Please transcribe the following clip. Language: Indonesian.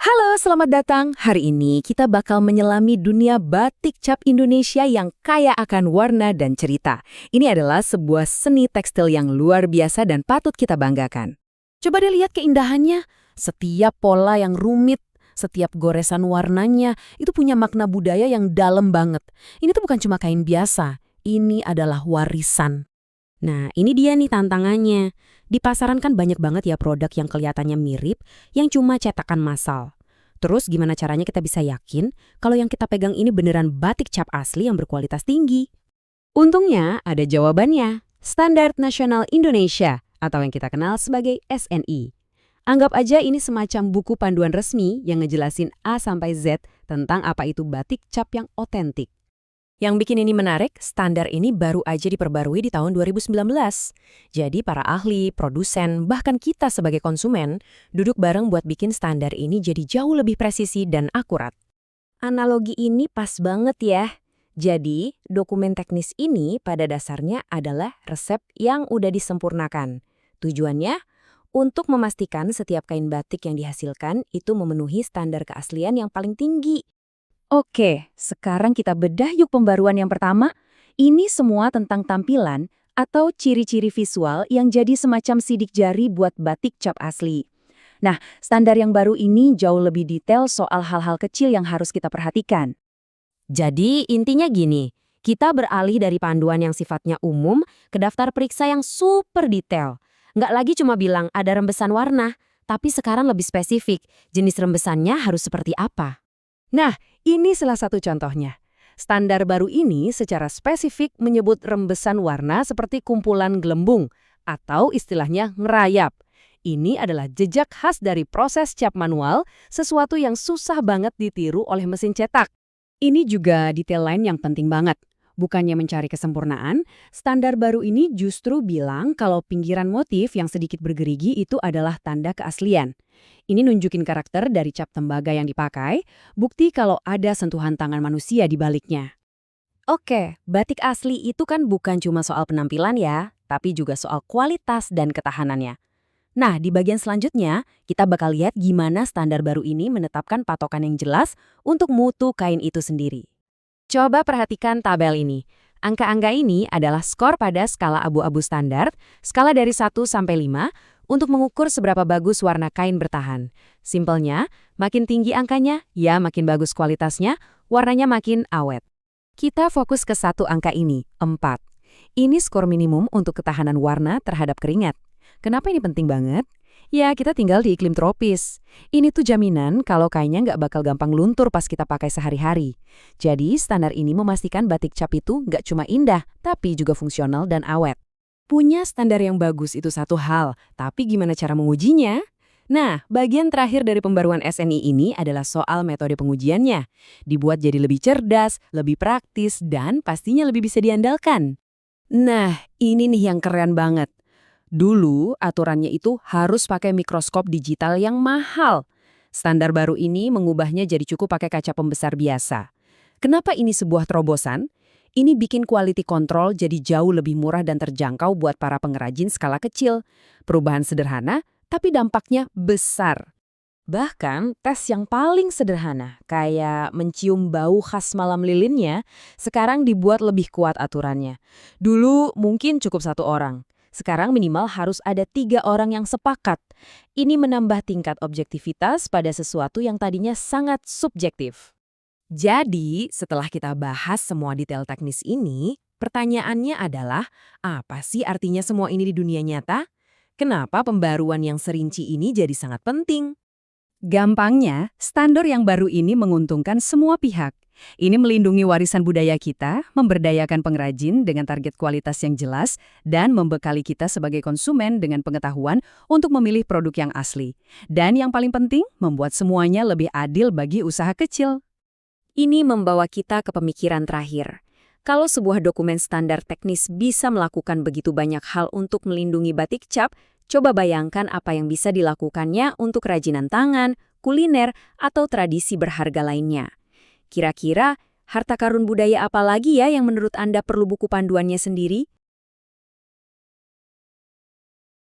Halo, selamat datang. Hari ini kita bakal menyelami dunia batik cap Indonesia yang kaya akan warna dan cerita. Ini adalah sebuah seni tekstil yang luar biasa dan patut kita banggakan. Coba deh lihat keindahannya. Setiap pola yang rumit, setiap goresan warnanya, itu punya makna budaya yang dalam banget. Ini tuh bukan cuma kain biasa, ini adalah warisan. Nah, ini dia nih tantangannya. Di pasaran kan banyak banget ya produk yang kelihatannya mirip, yang cuma cetakan massal. Terus gimana caranya kita bisa yakin kalau yang kita pegang ini beneran batik cap asli yang berkualitas tinggi? Untungnya ada jawabannya, Standar Nasional Indonesia atau yang kita kenal sebagai SNI. Anggap aja ini semacam buku panduan resmi yang ngejelasin A sampai Z tentang apa itu batik cap yang otentik. Yang bikin ini menarik, standar ini baru aja diperbarui di tahun 2019. Jadi para ahli, produsen, bahkan kita sebagai konsumen, duduk bareng buat bikin standar ini jadi jauh lebih presisi dan akurat. Analogi ini pas banget ya. Jadi, dokumen teknis ini pada dasarnya adalah resep yang udah disempurnakan. Tujuannya, untuk memastikan setiap kain batik yang dihasilkan itu memenuhi standar keaslian yang paling tinggi. Oke, sekarang kita bedah yuk pembaruan yang pertama. Ini semua tentang tampilan atau ciri-ciri visual yang jadi semacam sidik jari buat batik cap asli. Nah, standar yang baru ini jauh lebih detail soal hal-hal kecil yang harus kita perhatikan. Jadi intinya gini, kita beralih dari panduan yang sifatnya umum ke daftar periksa yang super detail. Nggak lagi cuma bilang ada rembesan warna, tapi sekarang lebih spesifik, jenis rembesannya harus seperti apa. Nah, ini salah satu contohnya. Standar baru ini secara spesifik menyebut rembesan warna seperti kumpulan gelembung atau istilahnya ngerayap. Ini adalah jejak khas dari proses cap manual, sesuatu yang susah banget ditiru oleh mesin cetak. Ini juga detail lain yang penting banget. Bukannya mencari kesempurnaan, standar baru ini justru bilang kalau pinggiran motif yang sedikit bergerigi itu adalah tanda keaslian. Ini nunjukin karakter dari cap tembaga yang dipakai, bukti kalau ada sentuhan tangan manusia di baliknya. Oke, batik asli itu kan bukan cuma soal penampilan ya, tapi juga soal kualitas dan ketahanannya. Nah, di bagian selanjutnya, kita bakal lihat gimana standar baru ini menetapkan patokan yang jelas untuk mutu kain itu sendiri. Coba perhatikan tabel ini. Angka-angka ini adalah skor pada skala abu-abu standar, skala dari 1 sampai 5, untuk mengukur seberapa bagus warna kain bertahan. Simpelnya, makin tinggi angkanya, ya makin bagus kualitasnya, warnanya makin awet. Kita fokus ke satu angka ini, 4. Ini skor minimum untuk ketahanan warna terhadap keringat. Kenapa ini penting banget? Ya, kita tinggal di iklim tropis. Ini tuh jaminan kalau kainnya nggak bakal gampang luntur pas kita pakai sehari-hari. Jadi, standar ini memastikan batik cap itu nggak cuma indah, tapi juga fungsional dan awet. Punya standar yang bagus itu satu hal, tapi gimana cara mengujinya? Nah, bagian terakhir dari pembaruan SNI ini adalah soal metode pengujiannya. Dibuat jadi lebih cerdas, lebih praktis, dan pastinya lebih bisa diandalkan. Nah, ini nih yang keren banget. Dulu, aturannya itu harus pakai mikroskop digital yang mahal. Standar baru ini mengubahnya jadi cukup pakai kaca pembesar biasa. Kenapa ini sebuah terobosan? Ini bikin quality control jadi jauh lebih murah dan terjangkau buat para pengrajin skala kecil. Perubahan sederhana, tapi dampaknya besar. Bahkan, tes yang paling sederhana, kayak mencium bau khas malam lilinnya, sekarang dibuat lebih kuat aturannya. Dulu mungkin cukup 1 orang. Sekarang minimal harus ada 3 orang yang sepakat. Ini menambah tingkat objektivitas pada sesuatu yang tadinya sangat subjektif. Jadi, setelah kita bahas semua detail teknis ini, pertanyaannya adalah, apa sih artinya semua ini di dunia nyata? Kenapa pembaruan yang serinci ini jadi sangat penting? Gampangnya, standar yang baru ini menguntungkan semua pihak. Ini melindungi warisan budaya kita, memberdayakan pengrajin dengan target kualitas yang jelas, dan membekali kita sebagai konsumen dengan pengetahuan untuk memilih produk yang asli. Dan yang paling penting, membuat semuanya lebih adil bagi usaha kecil. Ini membawa kita ke pemikiran terakhir. Kalau sebuah dokumen standar teknis bisa melakukan begitu banyak hal untuk melindungi batik cap, coba bayangkan apa yang bisa dilakukannya untuk kerajinan tangan, kuliner, atau tradisi berharga lainnya. Kira-kira, harta karun budaya apa lagi ya yang menurut Anda perlu buku panduannya sendiri?